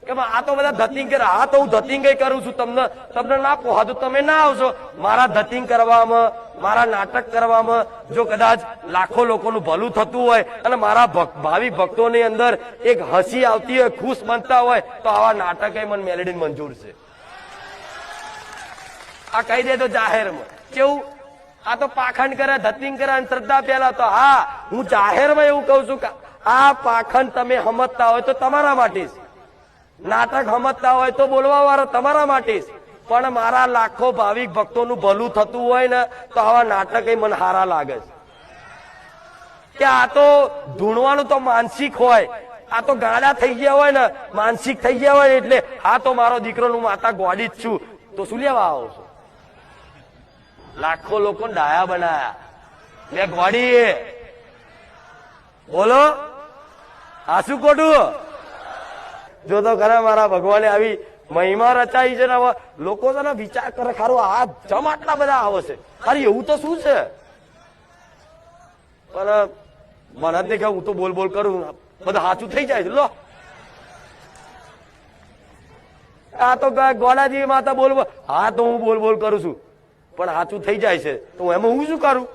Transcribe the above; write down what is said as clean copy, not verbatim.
કે આ તો બધા ધતિંગ કરે. હા તો હું ધતિંગ કરું છું. તમને ના પોહાતું તમે ના આવશો. મારા ધતિંગ કરવામાં, મારા નાટક કરવામાં જો કદાચ લાખો લોકોનું ભલું થતું હોય અને મારા ભાવિ ભક્તોની અંદર એક હસી આવતી હોય, ખુશ બનતા હોય, તો આવા નાટક મને મેલેડી મંજૂર છે. આ કહી દે તો જાહેરમાં કેવું? આ તો પાખંડ કરે, ધતિંગ કરે અને શ્રદ્ધા પેલા તો હા હું જાહેરમાં એવું કઉ છું કે આ પાખંડ તમે સમજતા હોય તો તમારા માટે જ, નાટક સમજતા હોય તો બોલવા વાળા તમારા માટે જ, પણ મારા લાખો ભાવિક ભક્તોનું ભલું થતું હોય ને તો આવા નાટક મને હારા લાગે છે. કે આ તો ધૂણવાનું તો માનસિક હોય, આ તો ગાડા થઈ ગયા હોય ને, માનસિક થઈ ગયા હોય એટલે આ તો મારો દીકરો નું માતા ગોડી જ છું તો શું લેવા આવો છો? લાખો લોકો ડાયા બનાયા લે ગોડી. બોલો આ શું ખોટું? જો તો ખરા મારા ભગવાને આવી મહિમા રચાઈ છે ને હવે લોકો છે ને વિચાર કરે ખારું આ જમ આટલા બધા આવે છે, અરે એવું તો શું છે? પણ મને જ દેખાય હું તો બોલ બોલ કરું બધું સાચું થઈ જાય છે. લો આ તો ગોડાજી માતા બોલ, હા તો હું બોલ બોલ કરું છું પણ સાચું થઈ જાય છે તો એમાં હું શું કરું?